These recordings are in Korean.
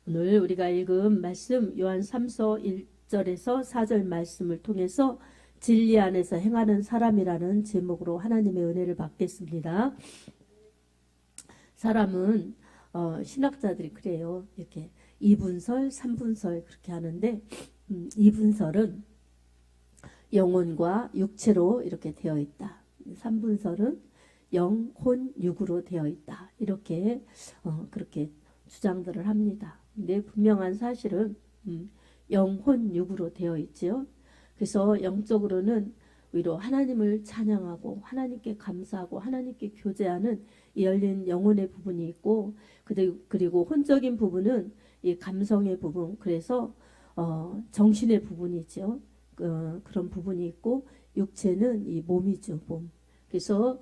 오늘 우리가 읽은 말씀 요한 3서 1절에서 4절 말씀을 통해서 진리 안에서 행하는 사람이라는 제목으로 하나님의 은혜를 받겠습니다. 사람은 신학자들이 그래요. 이렇게 2분설, 3분설 그렇게 하는데 2분설은 영혼과 육체로 이렇게 되어 있다. 3분설은 영, 혼, 육으로 되어 있다. 이렇게 그렇게 주장들을 합니다. 근데 분명한 사실은 영, 혼, 육으로 되어 있지요. 그래서 영적으로는 위로 하나님을 찬양하고 하나님께 감사하고 하나님께 교제하는 이 열린 영혼의 부분이 있고, 그리고 혼적인 부분은 이 감성의 부분, 그래서 정신의 부분이죠. 그런 부분이 있고, 육체는 이 몸이죠, 몸. 그래서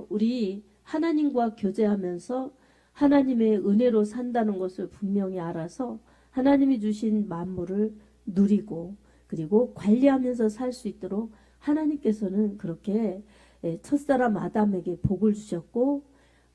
우리 하나님과 교제하면서 하나님의 은혜로 산다는 것을 분명히 알아서 하나님이 주신 만물을 누리고 그리고 관리하면서 살 수 있도록 하나님께서는 그렇게 첫사람 아담에게 복을 주셨고,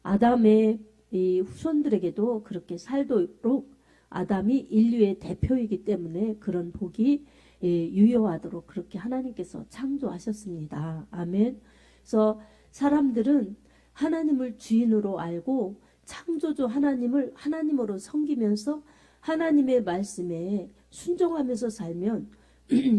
아담의 이 후손들에게도 그렇게 살도록 아담이 인류의 대표이기 때문에 그런 복이 유효하도록 그렇게 하나님께서 창조하셨습니다. 아멘. 그래서 사람들은 하나님을 주인으로 알고 창조주 하나님을 하나님으로 섬기면서 하나님의 말씀에 순종하면서 살면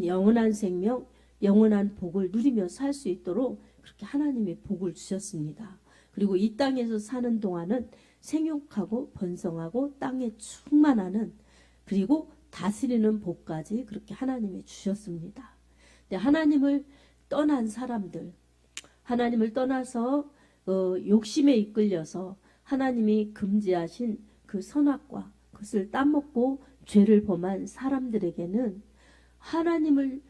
영원한 생명, 영원한 복을 누리며 살 수 있도록 그렇게 하나님의 복을 주셨습니다. 그리고 이 땅에서 사는 동안은 생육하고 번성하고 땅에 충만하는, 그리고 다스리는 복까지 그렇게 하나님이 주셨습니다. 근데 하나님을 떠난 사람들, 하나님을 떠나서 욕심에 이끌려서 하나님이 금지하신 그 선악과 그것을 따먹고 죄를 범한 사람들에게는 하나님을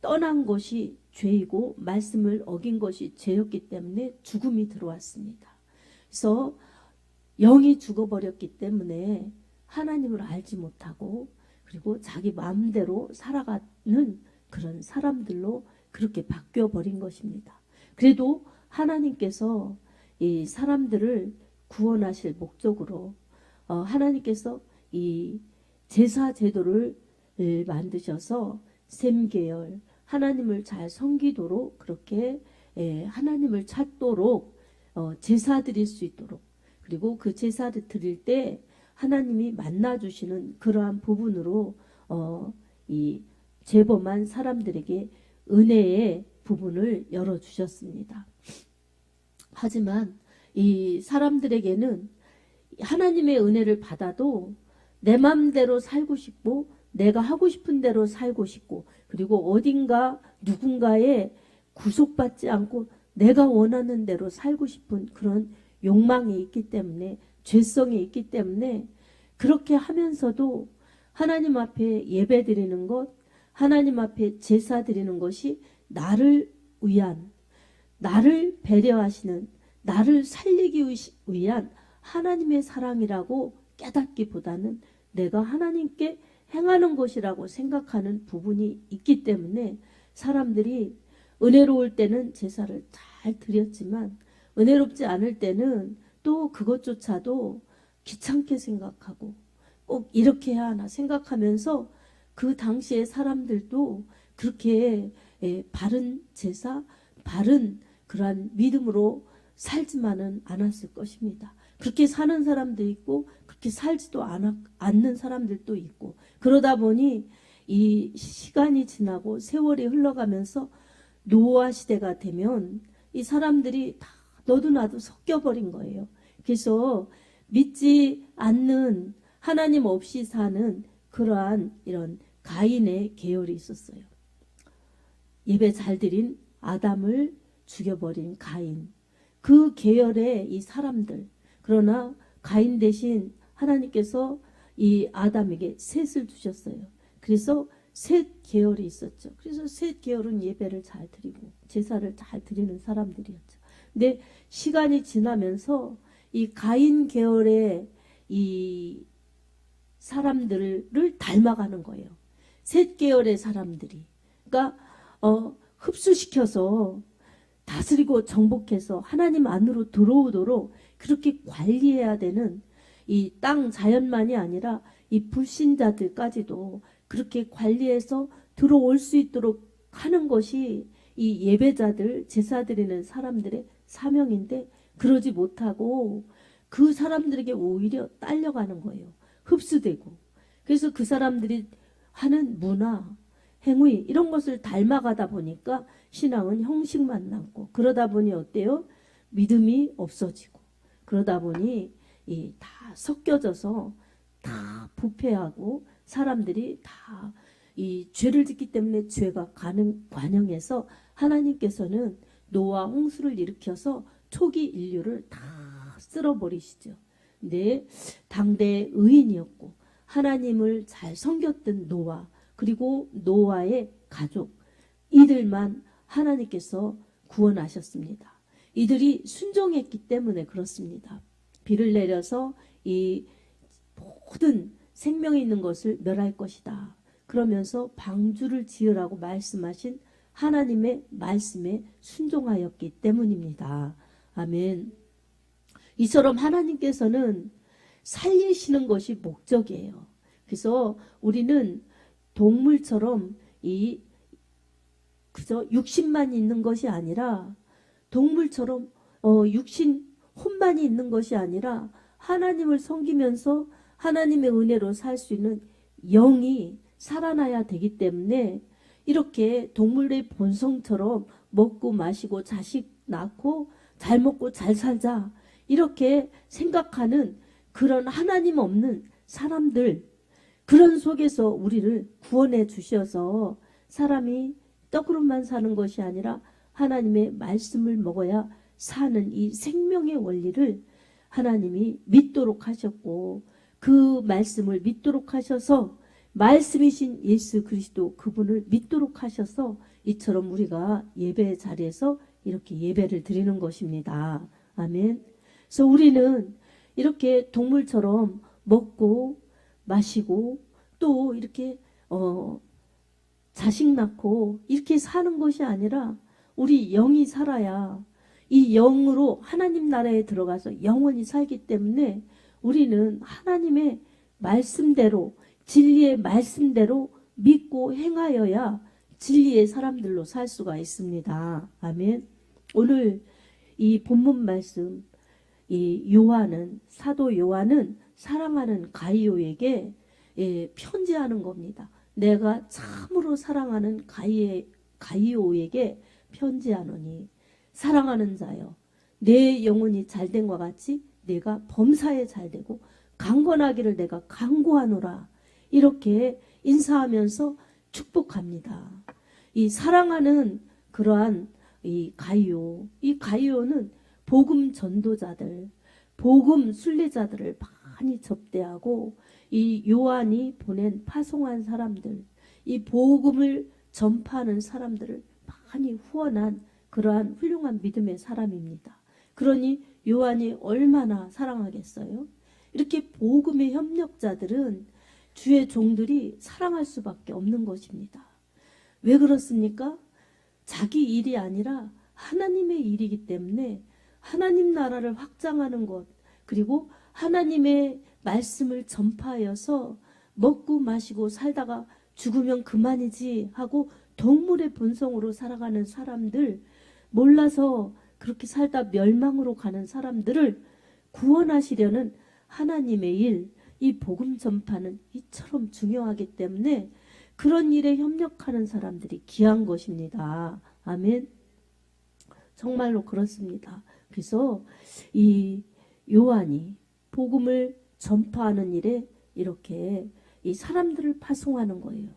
떠난 것이 죄이고 말씀을 어긴 것이 죄였기 때문에 죽음이 들어왔습니다. 그래서 영이 죽어버렸기 때문에 하나님을 알지 못하고 그리고 자기 마음대로 살아가는 그런 사람들로 그렇게 바뀌어버린 것입니다. 그래도 하나님께서 이 사람들을 구원하실 목적으로 하나님께서 이 제사 제도를 만드셔서 셈계열, 하나님을 잘 섬기도록 그렇게 하나님을 찾도록 제사 드릴 수 있도록, 그리고 그 제사를 드릴 때 하나님이 만나주시는 그러한 부분으로 이 죄범한 사람들에게 은혜의 부분을 열어주셨습니다. 하지만 이 사람들에게는 하나님의 은혜를 받아도 내 마음대로 살고 싶고 내가 하고 싶은 대로 살고 싶고 그리고 어딘가 누군가에 구속받지 않고 내가 원하는 대로 살고 싶은 그런 욕망이 있기 때문에, 죄성이 있기 때문에 그렇게 하면서도 하나님 앞에 예배 드리는 것, 하나님 앞에 제사 드리는 것이 나를 위한, 나를 배려하시는, 나를 살리기 위한 하나님의 사랑이라고 깨닫기보다는 내가 하나님께 행하는 것이라고 생각하는 부분이 있기 때문에 사람들이 은혜로울 때는 제사를 잘 드렸지만 은혜롭지 않을 때는 또 그것조차도 귀찮게 생각하고 꼭 이렇게 해야 하나 생각하면서 그 당시에 사람들도 그렇게 바른 제사, 바른 그러한 믿음으로 살지만은 않았을 것입니다. 그렇게 사는 사람도 있고 그렇게 살지도 않는 사람들도 있고, 그러다 보니 이 시간이 지나고 세월이 흘러가면서 노아 시대가 되면 이 사람들이 다 너도 나도 섞여버린 거예요. 그래서 믿지 않는, 하나님 없이 사는 그러한 이런 가인의 계열이 있었어요. 예배 잘 드린 아담을 죽여버린 가인, 그 계열의 이 사람들. 그러나 가인 대신 하나님께서 이 아담에게 셋을 주셨어요. 그래서 셋 계열이 있었죠. 그래서 셋 계열은 예배를 잘 드리고 제사를 잘 드리는 사람들이었죠. 근데 시간이 지나면서 이 가인 계열의 이 사람들을 닮아가는 거예요. 셋 계열의 사람들이. 그러니까 흡수시켜서 다스리고 정복해서 하나님 안으로 들어오도록 그렇게 관리해야 되는 이 땅 자연만이 아니라 이 불신자들까지도 그렇게 관리해서 들어올 수 있도록 하는 것이 이 예배자들, 제사 드리는 사람들의 사명인데, 그러지 못하고 그 사람들에게 오히려 딸려가는 거예요. 흡수되고. 그래서 그 사람들이 하는 문화, 행위 이런 것을 닮아가다 보니까 신앙은 형식만 남고, 그러다 보니 어때요? 믿음이 없어지고, 그러다 보니 다 섞여져서 다 부패하고 사람들이 다 이 죄를 짓기 때문에 죄가 관영해서 하나님께서는 노아 홍수를 일으켜서 초기 인류를 다 쓸어버리시죠. 근데 당대 의인이었고 하나님을 잘 섬겼던 노아, 그리고 노아의 가족, 이들만 하나님께서 구원하셨습니다. 이들이 순종했기 때문에 그렇습니다. 비를 내려서 이 모든 생명이 있는 것을 멸할 것이다. 그러면서 방주를 지으라고 말씀하신 하나님의 말씀에 순종하였기 때문입니다. 아멘. 이처럼 하나님께서는 살리시는 것이 목적이에요. 그래서 우리는 동물처럼 그저 육신만 있는 것이 아니라, 동물처럼 육신 혼만이 있는 것이 아니라 하나님을 섬기면서 하나님의 은혜로 살 수 있는 영이 살아나야 되기 때문에, 이렇게 동물의 본성처럼 먹고 마시고 자식 낳고 잘 먹고 잘 살자 이렇게 생각하는 그런 하나님 없는 사람들, 그런 속에서 우리를 구원해 주셔서 사람이 떡으로만 사는 것이 아니라 하나님의 말씀을 먹어야 사는 이 생명의 원리를 하나님이 믿도록 하셨고, 그 말씀을 믿도록 하셔서 말씀이신 예수 그리스도 그분을 믿도록 하셔서 이처럼 우리가 예배 자리에서 이렇게 예배를 드리는 것입니다. 아멘. 그래서 우리는 이렇게 동물처럼 먹고 마시고 또 이렇게 자식 낳고 이렇게 사는 것이 아니라, 우리 영이 살아야 이 영으로 하나님 나라에 들어가서 영원히 살기 때문에 우리는 하나님의 말씀대로, 진리의 말씀대로 믿고 행하여야 진리의 사람들로 살 수가 있습니다. 아멘. 오늘 이 본문 말씀, 이 사도 요한은 사랑하는 가이오에게 편지하는 겁니다. 내가 참으로 사랑하는 가이오에게 편지하노니, 사랑하는 자여, 내 영혼이 잘된 것 같이 내가 범사에 잘되고 강건하기를 내가 간구하노라. 이렇게 인사하면서 축복합니다. 이 사랑하는 그러한 이 가이오는 복음 전도자들, 복음 순례자들을 많이 접대하고, 이 요한이 보낸 파송한 사람들, 이 복음을 전파하는 사람들을 많이 후원한 그러한 훌륭한 믿음의 사람입니다. 그러니 요한이 얼마나 사랑하겠어요? 이렇게 복음의 협력자들은 주의 종들이 사랑할 수밖에 없는 것입니다. 왜 그렇습니까? 자기 일이 아니라 하나님의 일이기 때문에 하나님 나라를 확장하는 것, 그리고 하나님의 말씀을 전파하여서 먹고 마시고 살다가 죽으면 그만이지 하고 동물의 본성으로 살아가는 사람들, 몰라서 그렇게 살다 멸망으로 가는 사람들을 구원하시려는 하나님의 일, 이 복음 전파는 이처럼 중요하기 때문에 그런 일에 협력하는 사람들이 귀한 것입니다. 아멘. 정말로 그렇습니다. 그래서 이 요한이 복음을 전파하는 일에 이렇게 이 사람들을 파송하는 거예요.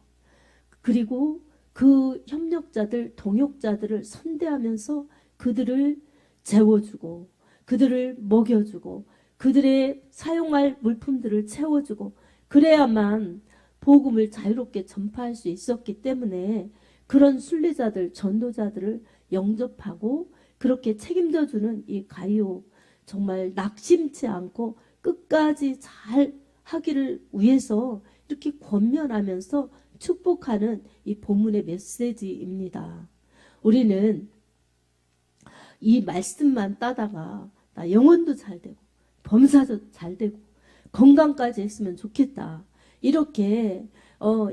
그리고 그 협력자들, 동역자들을 선대하면서 그들을 재워주고, 그들을 먹여주고, 그들의 사용할 물품들을 채워주고, 그래야만 복음을 자유롭게 전파할 수 있었기 때문에 그런 순례자들, 전도자들을 영접하고 그렇게 책임져주는 이 가이오, 정말 낙심치 않고 끝까지 잘 하기를 위해서 이렇게 권면하면서 축복하는 이 본문의 메시지입니다. 우리는 이 말씀만 따다가 나 영혼도 잘 되고 범사도 잘 되고 건강까지 했으면 좋겠다. 이렇게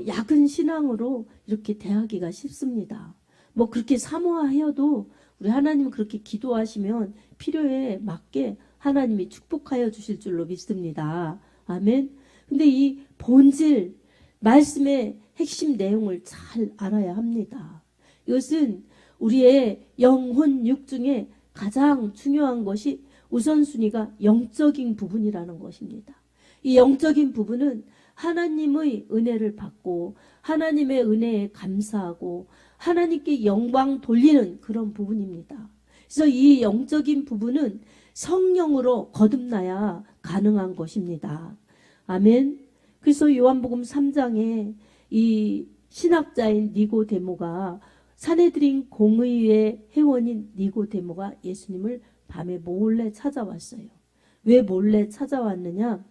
약은 신앙으로 이렇게 대하기가 쉽습니다. 뭐 그렇게 사모하여도 우리 하나님 그렇게 기도하시면 필요에 맞게 하나님이 축복하여 주실 줄로 믿습니다. 아멘. 근데 이 본질, 말씀의 핵심 내용을 잘 알아야 합니다. 이것은 우리의 영혼 육 중에 가장 중요한 것이 우선순위가 영적인 부분이라는 것입니다. 이 영적인 부분은 하나님의 은혜를 받고 하나님의 은혜에 감사하고 하나님께 영광 돌리는 그런 부분입니다. 그래서 이 영적인 부분은 성령으로 거듭나야 가능한 것입니다. 아멘. 그래서 요한복음 3장에 이 신학자인 니고데모가 산헤드린 공의회 회원인 니고데모가 예수님을 밤에 몰래 찾아왔어요. 왜 몰래 찾아왔느냐?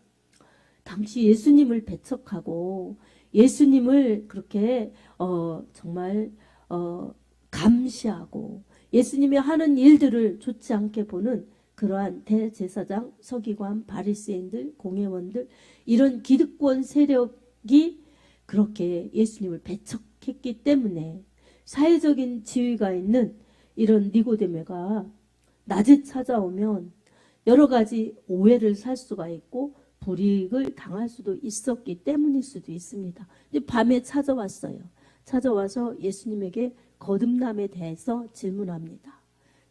당시 예수님을 배척하고 예수님을 그렇게 정말 감시하고 예수님이 하는 일들을 좋지 않게 보는 그러한 대제사장, 서기관, 바리새인들, 공회원들 이런 기득권 세력이 그렇게 예수님을 배척했기 때문에 사회적인 지위가 있는 이런 니고데모가 낮에 찾아오면 여러 가지 오해를 살 수가 있고 불이익을 당할 수도 있었기 때문일 수도 있습니다. 밤에 찾아왔어요. 찾아와서 예수님에게 거듭남에 대해서 질문합니다.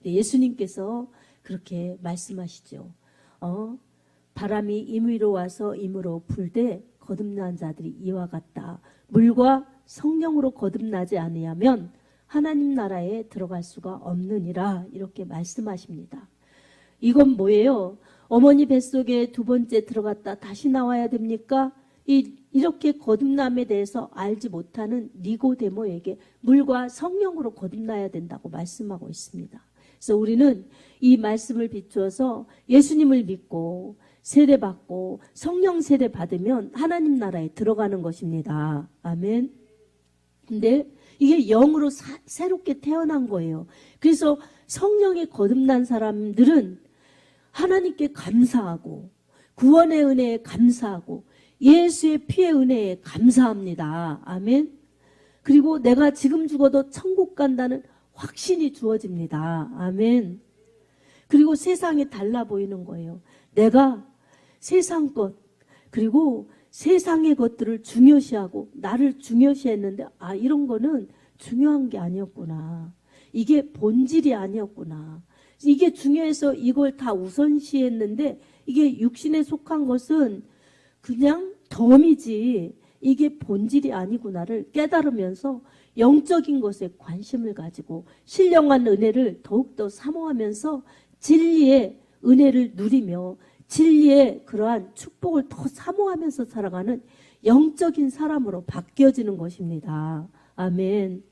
예수님께서 그렇게 말씀하시죠. 바람이 임의로 와서 임으로 불되 거듭난 자들이 이와 같다. 물과 성령으로 거듭나지 아니하면 하나님 나라에 들어갈 수가 없느니라. 이렇게 말씀하십니다. 이건 뭐예요? 어머니 뱃속에 두 번째 들어갔다 다시 나와야 됩니까? 이렇게 거듭남에 대해서 알지 못하는 니고데모에게 물과 성령으로 거듭나야 된다고 말씀하고 있습니다. 그래서 우리는 이 말씀을 비추어서 예수님을 믿고 세례받고 성령 세례 받으면 하나님 나라에 들어가는 것입니다. 아멘. 근데 이게 영으로 새롭게 태어난 거예요. 그래서 성령에 거듭난 사람들은 하나님께 감사하고 구원의 은혜에 감사하고 예수의 피의 은혜에 감사합니다. 아멘. 그리고 내가 지금 죽어도 천국 간다는 확신이 주어집니다. 아멘. 그리고 세상이 달라 보이는 거예요. 내가 세상 것 그리고 세상의 것들을 중요시하고 나를 중요시했는데 이런 거는 중요한 게 아니었구나. 이게 본질이 아니었구나. 이게 중요해서 이걸 다 우선시했는데 이게 육신에 속한 것은 그냥 덤이지 이게 본질이 아니구나를 깨달으면서 영적인 것에 관심을 가지고 신령한 은혜를 더욱더 사모하면서 진리의 은혜를 누리며 진리의 그러한 축복을 더 사모하면서 살아가는 영적인 사람으로 바뀌어지는 것입니다. 아멘.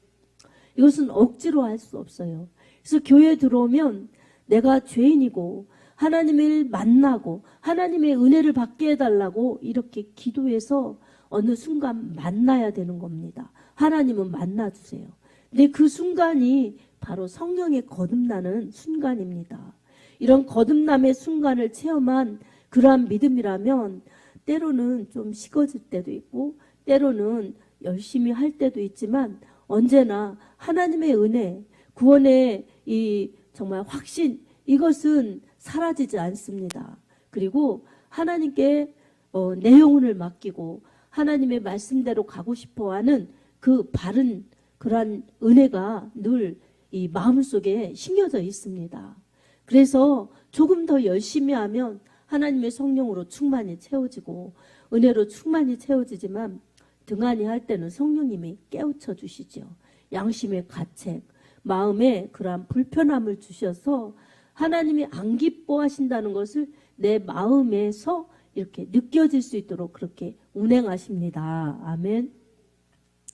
이것은 억지로 할 수 없어요. 그래서 교회에 들어오면 내가 죄인이고 하나님을 만나고 하나님의 은혜를 받게 해달라고 이렇게 기도해서 어느 순간 만나야 되는 겁니다. 하나님은 만나주세요. 근데 그 순간이 바로 성령의 거듭나는 순간입니다. 이런 거듭남의 순간을 체험한 그러한 믿음이라면 때로는 좀 식어질 때도 있고 때로는 열심히 할 때도 있지만 언제나 하나님의 은혜, 구원의 이 정말 확신 이것은 사라지지 않습니다. 그리고 하나님께 내 영혼을 맡기고 하나님의 말씀대로 가고 싶어하는 그 바른 그러한 은혜가 늘 이 마음속에 심겨져 있습니다. 그래서 조금 더 열심히 하면 하나님의 성령으로 충만히 채워지고 은혜로 충만히 채워지지만 등한히 할 때는 성령님이 깨우쳐 주시죠. 양심의 가책, 마음에 그러한 불편함을 주셔서 하나님이 안 기뻐하신다는 것을 내 마음에서 이렇게 느껴질 수 있도록 그렇게 운행하십니다. 아멘.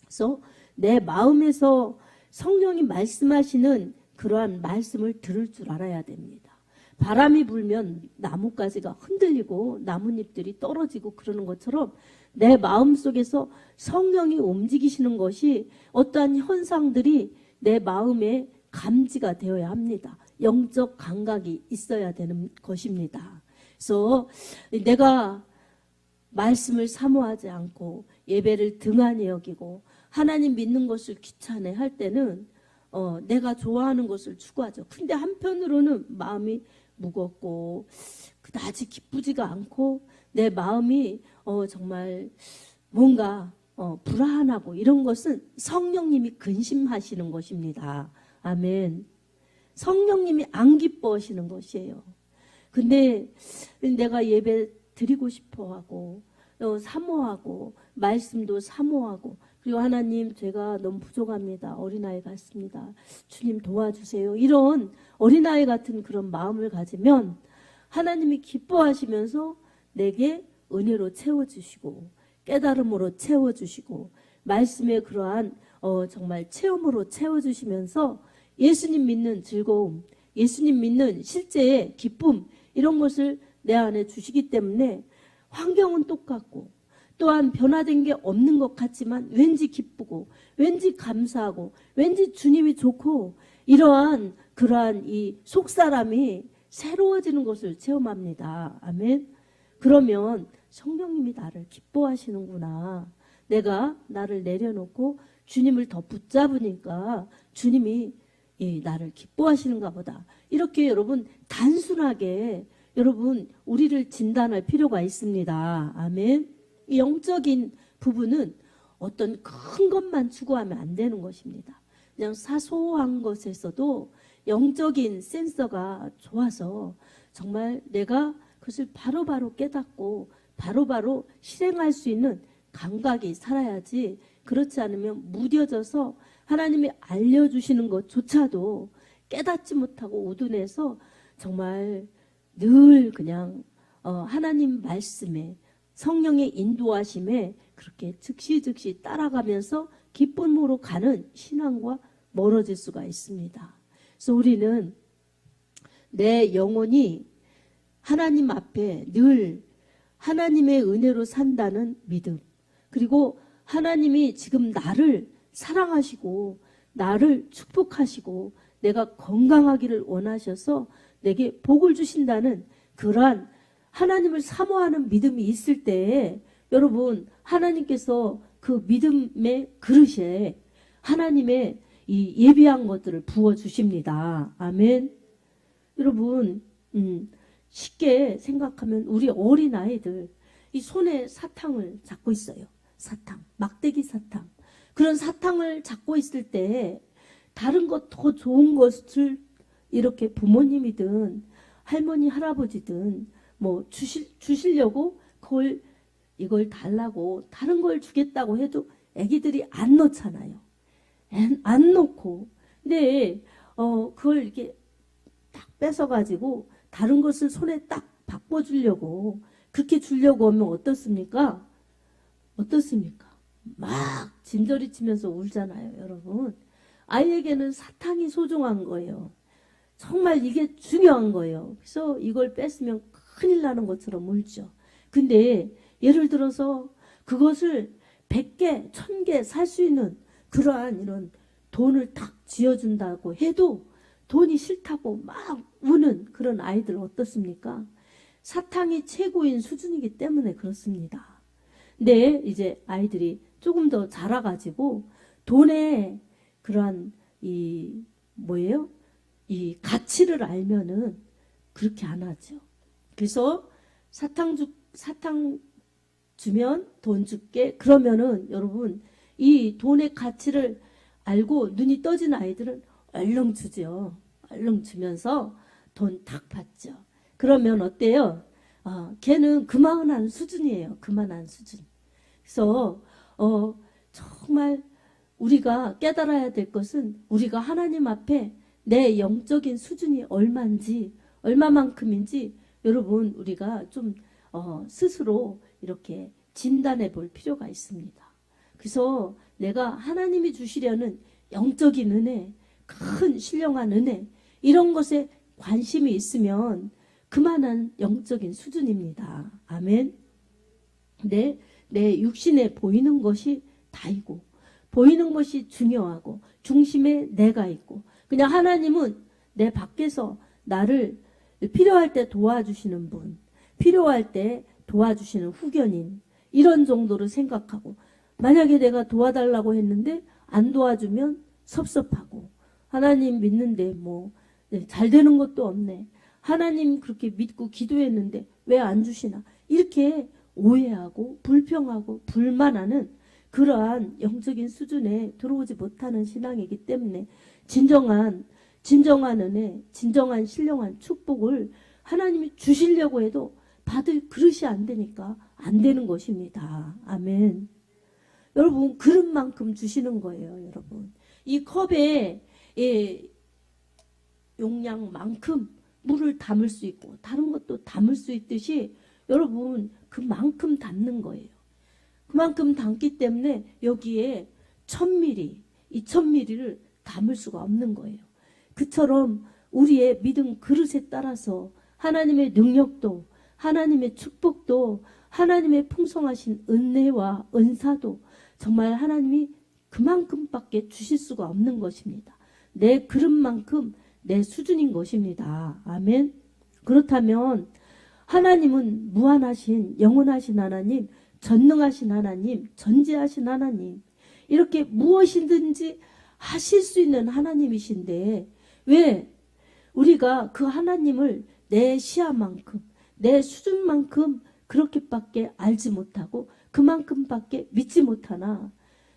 그래서 내 마음에서 성령이 말씀하시는 그러한 말씀을 들을 줄 알아야 됩니다. 바람이 불면 나뭇가지가 흔들리고 나뭇잎들이 떨어지고 그러는 것처럼 내 마음속에서 성령이 움직이시는 것이 어떠한 현상들이 내 마음에 감지가 되어야 합니다. 영적 감각이 있어야 되는 것입니다. 그래서 내가 말씀을 사모하지 않고 예배를 등한히 여기고 하나님 믿는 것을 귀찮아 할 때는 내가 좋아하는 것을 추구하죠. 근데 한편으로는 마음이 무겁고 그다지 기쁘지가 않고 내 마음이 정말 뭔가 불안하고 이런 것은 성령님이 근심하시는 것입니다. 아멘. 성령님이 안 기뻐하시는 것이에요. 근데 내가 예배 드리고 싶어하고 사모하고 말씀도 사모하고 그리고 하나님 제가 너무 부족합니다. 어린아이 같습니다. 주님 도와주세요. 이런 어린아이 같은 그런 마음을 가지면 하나님이 기뻐하시면서 내게 은혜로 채워주시고 깨달음으로 채워주시고 말씀의 그러한 정말 체험으로 채워주시면서 예수님 믿는 즐거움, 예수님 믿는 실제의 기쁨 이런 것을 내 안에 주시기 때문에 환경은 똑같고 또한 변화된 게 없는 것 같지만 왠지 기쁘고 왠지 감사하고 왠지 주님이 좋고 이러한 그러한 이 속사람이 새로워지는 것을 체험합니다. 아멘. 그러면 성령님이 나를 기뻐하시는구나. 내가 나를 내려놓고 주님을 더 붙잡으니까 주님이 나를 기뻐하시는가 보다. 이렇게 여러분 단순하게 여러분 우리를 진단할 필요가 있습니다. 아멘. 이 영적인 부분은 어떤 큰 것만 추구하면 안 되는 것입니다. 그냥 사소한 것에서도 영적인 센서가 좋아서 정말 내가 그것을 바로바로 깨닫고 바로바로 실행할 수 있는 감각이 살아야지 그렇지 않으면 무뎌져서 하나님이 알려주시는 것조차도 깨닫지 못하고 우둔해서 정말 늘 그냥 하나님 말씀에 성령의 인도하심에 그렇게 즉시 따라가면서 기쁨으로 가는 신앙과 멀어질 수가 있습니다. 그래서 우리는 내 영혼이 하나님 앞에 늘 하나님의 은혜로 산다는 믿음 그리고 하나님이 지금 나를 사랑하시고 나를 축복하시고 내가 건강하기를 원하셔서 내게 복을 주신다는 그러한 하나님을 사모하는 믿음이 있을 때에 여러분 하나님께서 그 믿음의 그릇에 하나님의 이 예비한 것들을 부어주십니다. 아멘. 여러분 쉽게 생각하면 우리 어린아이들 이 손에 사탕을 잡고 있어요. 사탕, 막대기 사탕. 그런 사탕을 잡고 있을 때 다른 것 더 좋은 것을 이렇게 부모님이든 할머니 할아버지든 뭐 주시려고 이걸 달라고 다른 걸 주겠다고 해도 애기들이 안 넣잖아요. 안 넣고 근데 그걸 이렇게 딱 뺏어가지고 다른 것을 손에 딱 바꿔주려고 그렇게 주려고 하면 어떻습니까? 막 진저리 치면서 울잖아요. 여러분 아이에게는 사탕이 소중한 거예요. 정말 이게 중요한 거예요. 그래서 이걸 뺐으면 큰일 나는 것처럼 울죠. 근데 예를 들어서 그것을 100개, 1000개 살 수 있는 그러한 이런 돈을 탁 쥐어준다고 해도 돈이 싫다고 막 우는 그런 아이들 어떻습니까? 사탕이 최고인 수준이기 때문에 그렇습니다. 근데 이제 아이들이 조금 더 자라가지고 돈의 그러한 이 가치를 알면은 그렇게 안 하죠. 그래서 사탕 주면 돈 줄게. 그러면은 여러분 이 돈의 가치를 알고 눈이 떠진 아이들은 얼렁 주죠. 얼렁 주면서 돈 탁 받죠. 그러면 어때요? 걔는 그만한 수준이에요. 그만한 수준. 그래서 정말 우리가 깨달아야 될 것은 우리가 하나님 앞에 내 영적인 수준이 얼마만큼인지 여러분 우리가 좀 스스로 이렇게 진단해 볼 필요가 있습니다. 그래서 내가 하나님이 주시려는 영적인 은혜, 큰 신령한 은혜 이런 것에 관심이 있으면 그만한 영적인 수준입니다. 아멘. 내 육신에 보이는 것이 다이고 보이는 것이 중요하고 중심에 내가 있고 그냥 하나님은 내 밖에서 나를 필요할 때 도와주시는 분, 필요할 때 도와주시는 후견인, 이런 정도로 생각하고, 만약에 내가 도와달라고 했는데 안 도와주면 섭섭하고, 하나님 믿는데 뭐 잘 되는 것도 없네, 하나님 그렇게 믿고 기도했는데 왜 안 주시나, 이렇게 오해하고 불평하고 불만하는 그러한 영적인 수준에 들어오지 못하는 신앙이기 때문에 진정한 은혜, 진정한 신령한 축복을 하나님이 주시려고 해도 받을 그릇이 안 되니까 안 되는 것입니다. 아멘. 여러분, 그릇만큼 주시는 거예요. 여러분, 이 컵에 용량만큼 물을 담을 수 있고 다른 것도 담을 수 있듯이 여러분 그만큼 담는 거예요. 그만큼 담기 때문에 여기에 1000ml, 2000ml를 담을 수가 없는 거예요. 그처럼 우리의 믿음 그릇에 따라서 하나님의 능력도, 하나님의 축복도, 하나님의 풍성하신 은혜와 은사도 정말 하나님이 그만큼밖에 주실 수가 없는 것입니다. 내 그릇만큼 내 수준인 것입니다. 아멘. 그렇다면 하나님은 무한하신 영원하신 하나님, 전능하신 하나님, 전지하신 하나님, 이렇게 무엇이든지 하실 수 있는 하나님이신데 왜 우리가 그 하나님을 내 시야만큼, 내 수준만큼 그렇게밖에 알지 못하고 그만큼밖에 믿지 못하나?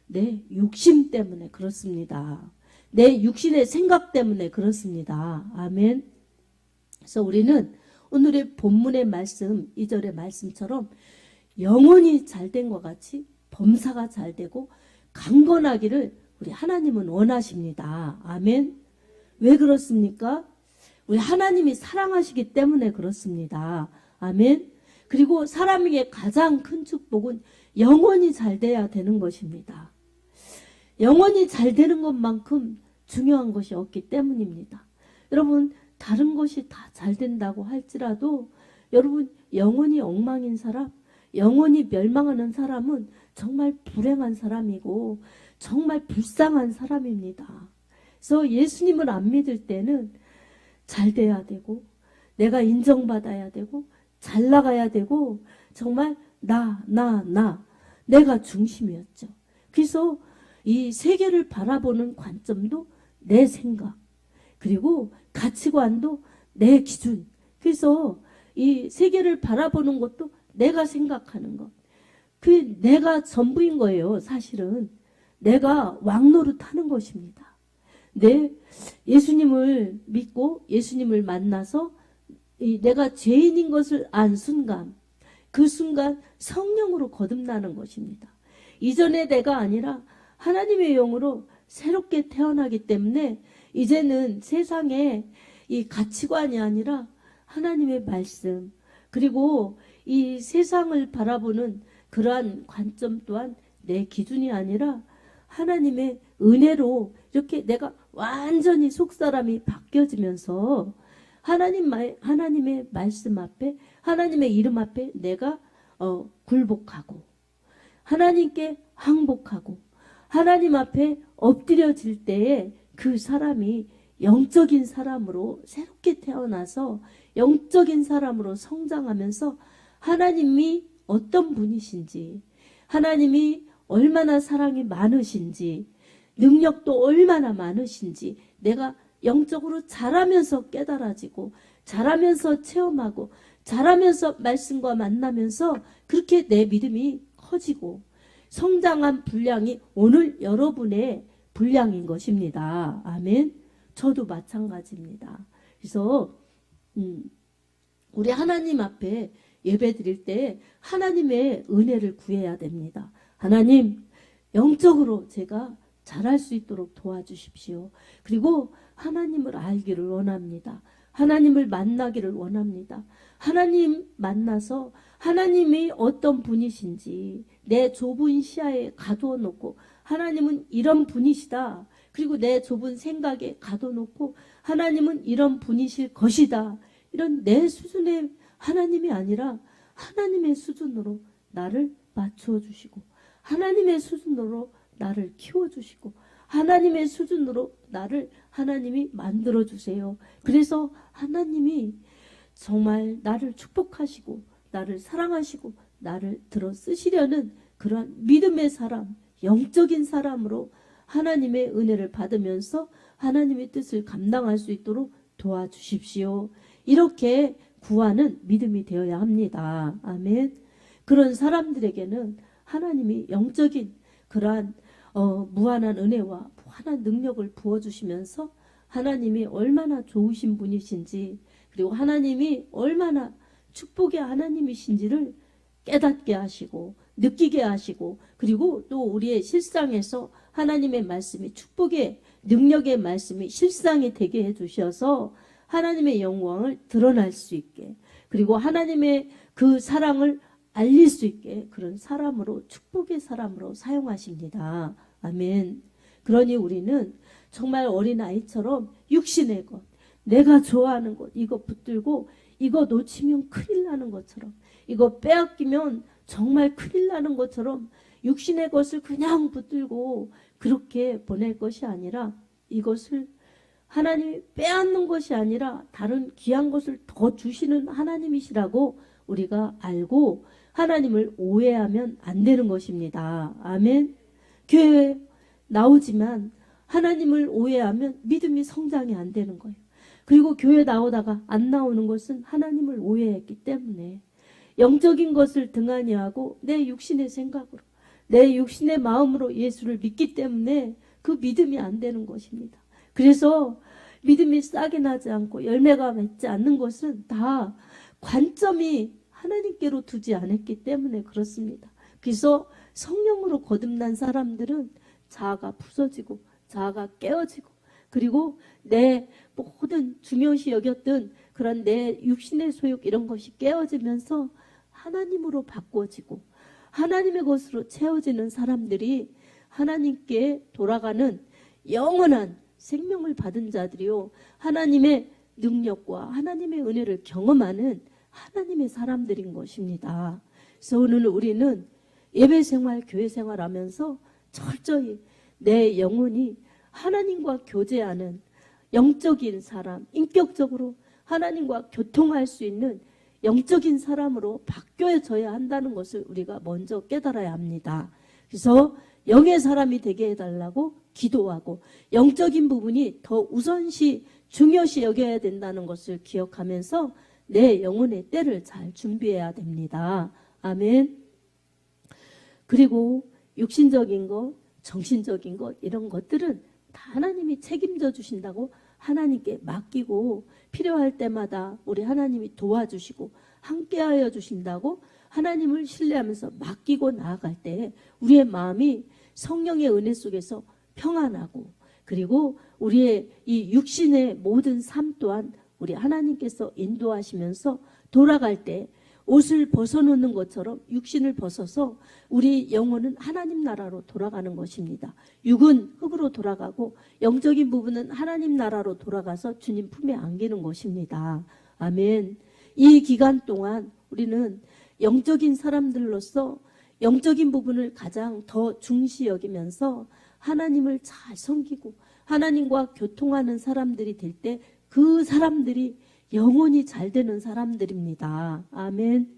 내 욕심 때문에 그렇습니다. 내 육신의 생각 때문에 그렇습니다. 아멘. 그래서 우리는 오늘의 본문의 말씀, 2절의 말씀처럼 영혼이 잘된 것 같이 범사가 잘되고 강건하기를 우리 하나님은 원하십니다. 아멘. 왜 그렇습니까? 우리 하나님이 사랑하시기 때문에 그렇습니다. 아멘. 그리고 사람에게 가장 큰 축복은 영혼이 잘 돼야 되는 것입니다. 영혼이 잘 되는 것만큼 중요한 것이 없기 때문입니다. 여러분, 다른 것이 다 잘 된다고 할지라도 여러분, 영혼이 엉망인 사람, 영혼이 멸망하는 사람은 정말 불행한 사람이고 정말 불쌍한 사람입니다. 그래서 예수님을 안 믿을 때는 잘 돼야 되고 내가 인정받아야 되고 잘 나가야 되고 정말 내가 중심이었죠. 그래서 이 세계를 바라보는 관점도 내 생각, 그리고 가치관도 내 기준. 그래서 이 세계를 바라보는 것도 내가 생각하는 것. 그 내가 전부인 거예요. 사실은 내가 왕노릇하는 것입니다. 예수님을 믿고 예수님을 만나서 내가 죄인인 것을 안 순간, 그 순간 성령으로 거듭나는 것입니다. 이전에 내가 아니라 하나님의 영으로 새롭게 태어나기 때문에 이제는 세상에 이 가치관이 아니라 하나님의 말씀, 그리고 이 세상을 바라보는 그러한 관점 또한 내 기준이 아니라 하나님의 은혜로 이렇게 내가 완전히 속사람이 바뀌어지면서 하나님의 말씀 앞에, 하나님의 이름 앞에 내가 굴복하고 하나님께 항복하고 하나님 앞에 엎드려질 때에 그 사람이 영적인 사람으로 새롭게 태어나서 영적인 사람으로 성장하면서 하나님이 어떤 분이신지, 하나님이 얼마나 사랑이 많으신지, 능력도 얼마나 많으신지 내가 영적으로 자라면서 깨달아지고 자라면서 체험하고 자라면서 말씀과 만나면서 그렇게 내 믿음이 커지고 성장한 분량이 오늘 여러분의 분량인 것입니다. 아멘. 저도 마찬가지입니다. 그래서 우리 하나님 앞에 예배 드릴 때 하나님의 은혜를 구해야 됩니다. 하나님, 영적으로 제가 잘할 수 있도록 도와주십시오. 그리고 하나님을 알기를 원합니다. 하나님을 만나기를 원합니다. 하나님 만나서 하나님이 어떤 분이신지 내 좁은 시야에 가두어 놓고 하나님은 이런 분이시다. 그리고 내 좁은 생각에 가둬놓고 하나님은 이런 분이실 것이다. 이런 내 수준의 하나님이 아니라 하나님의 수준으로 나를 맞추어 주시고 하나님의 수준으로 나를 키워주시고 하나님의 수준으로 나를 하나님이 만들어주세요. 그래서 하나님이 정말 나를 축복하시고 나를 사랑하시고 나를 들어 쓰시려는 그러한 믿음의 사람, 영적인 사람으로 하나님의 은혜를 받으면서 하나님의 뜻을 감당할 수 있도록 도와주십시오. 이렇게 구하는 믿음이 되어야 합니다. 아멘. 그런 사람들에게는 하나님이 영적인 그러한 무한한 은혜와 무한한 능력을 부어주시면서 하나님이 얼마나 좋으신 분이신지, 그리고 하나님이 얼마나 축복의 하나님이신지를 깨닫게 하시고 느끼게 하시고, 그리고 또 우리의 실상에서 하나님의 말씀이, 축복의 능력의 말씀이 실상이 되게 해주셔서 하나님의 영광을 드러날 수 있게, 그리고 하나님의 그 사랑을 알릴 수 있게 그런 사람으로, 축복의 사람으로 사용하십니다. 아멘. 그러니 우리는 정말 어린아이처럼 육신의 것, 내가 좋아하는 것, 이거 붙들고 이거 놓치면 큰일 나는 것처럼, 이거 빼앗기면 정말 큰일 나는 것처럼 육신의 것을 그냥 붙들고 그렇게 보낼 것이 아니라, 이것을 하나님이 빼앗는 것이 아니라 다른 귀한 것을 더 주시는 하나님이시라고 우리가 알고 하나님을 오해하면 안 되는 것입니다. 아멘. 교회에 나오지만 하나님을 오해하면 믿음이 성장이 안 되는 거예요. 그리고 교회 나오다가 안 나오는 것은 하나님을 오해했기 때문에, 영적인 것을 등한히 하고 내 육신의 생각으로, 내 육신의 마음으로 예수를 믿기 때문에 그 믿음이 안 되는 것입니다. 그래서 믿음이 싹이 나지 않고 열매가 맺지 않는 것은 다 관점이 하나님께로 두지 않았기 때문에 그렇습니다. 그래서 성령으로 거듭난 사람들은 자아가 부서지고 자아가 깨어지고, 그리고 내 모든 중요시 여겼던 그런 내 육신의 소욕 이런 것이 깨어지면서 하나님으로 바꿔지고 하나님의 것으로 채워지는 사람들이 하나님께 돌아가는 영원한 생명을 받은 자들이요, 하나님의 능력과 하나님의 은혜를 경험하는 하나님의 사람들인 것입니다. 그래서 오늘 우리는 예배생활, 교회생활 하면서 철저히 내 영혼이 하나님과 교제하는 영적인 사람, 인격적으로 하나님과 교통할 수 있는 영적인 사람으로 바뀌어져야 한다는 것을 우리가 먼저 깨달아야 합니다. 그래서 영의 사람이 되게 해달라고 기도하고, 영적인 부분이 더 우선시 중요시 여겨야 된다는 것을 기억하면서 내 영혼의 때를 잘 준비해야 됩니다. 아멘. 그리고 육신적인 것, 정신적인 것, 이런 것들은 다 하나님이 책임져 주신다고 하나님께 맡기고, 필요할 때마다 우리 하나님이 도와주시고 함께하여 주신다고 하나님을 신뢰하면서 맡기고 나아갈 때 우리의 마음이 성령의 은혜 속에서 평안하고, 그리고 우리의 이 육신의 모든 삶 또한 우리 하나님께서 인도하시면서 돌아갈 때 옷을 벗어놓는 것처럼 육신을 벗어서 우리 영혼은 하나님 나라로 돌아가는 것입니다. 육은 흙으로 돌아가고 영적인 부분은 하나님 나라로 돌아가서 주님 품에 안기는 것입니다. 아멘. 이 기간 동안 우리는 영적인 사람들로서 영적인 부분을 가장 더 중시 여기면서 하나님을 잘 섬기고 하나님과 교통하는 사람들이 될 때 그 사람들이 영혼이 잘 되는 사람들입니다. 아멘.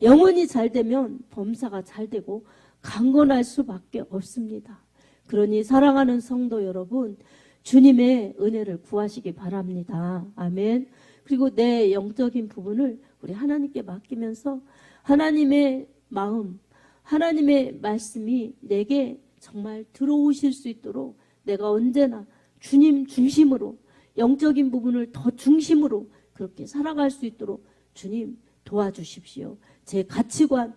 영혼이 잘 되면 범사가 잘 되고 강건할 수밖에 없습니다. 그러니 사랑하는 성도 여러분, 주님의 은혜를 구하시기 바랍니다. 아멘. 그리고 내 영적인 부분을 우리 하나님께 맡기면서 하나님의 마음, 하나님의 말씀이 내게 정말 들어오실 수 있도록 내가 언제나 주님 중심으로, 영적인 부분을 더 중심으로 그렇게 살아갈 수 있도록 주님 도와주십시오. 제 가치관,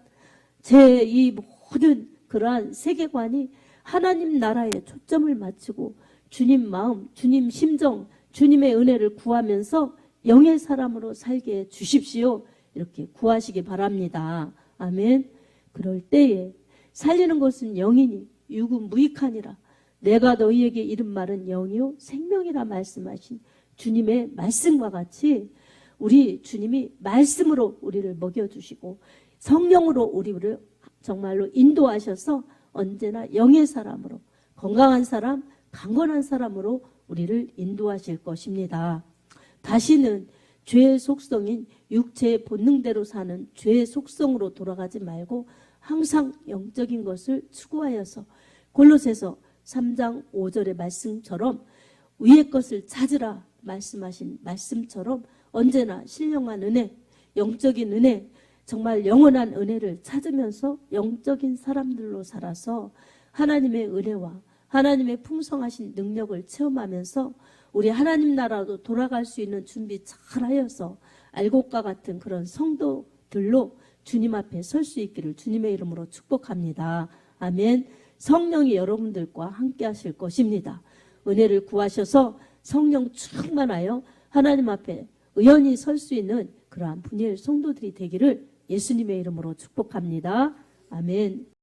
제 이 모든 그러한 세계관이 하나님 나라에 초점을 맞추고 주님 마음, 주님 심정, 주님의 은혜를 구하면서 영의 사람으로 살게 해 주십시오. 이렇게 구하시기 바랍니다. 아멘. 그럴 때에 살리는 것은 영이니 육은 무익하니라. 내가 너희에게 이른 말은 영이요 생명이라 말씀하신 주님의 말씀과 같이 우리 주님이 말씀으로 우리를 먹여주시고 성령으로 우리를 정말로 인도하셔서 언제나 영의 사람으로, 건강한 사람, 강건한 사람으로 우리를 인도하실 것입니다. 다시는 죄의 속성인 육체의 본능대로 사는 죄의 속성으로 돌아가지 말고 항상 영적인 것을 추구하여서 골로새서 3장 5절의 말씀처럼 위의 것을 찾으라 말씀하신 말씀처럼 언제나 신령한 은혜, 영적인 은혜, 정말 영원한 은혜를 찾으면서 영적인 사람들로 살아서 하나님의 은혜와 하나님의 풍성하신 능력을 체험하면서 우리 하나님 나라로 돌아갈 수 있는 준비 잘 하여서 알곡과 같은 그런 성도들로 주님 앞에 설 수 있기를 주님의 이름으로 축복합니다. 아멘. 성령이 여러분들과 함께 하실 것입니다. 은혜를 구하셔서 성령 충만하여 하나님 앞에 의연히 설 수 있는 그러한 분의 성도들이 되기를 예수님의 이름으로 축복합니다. 아멘.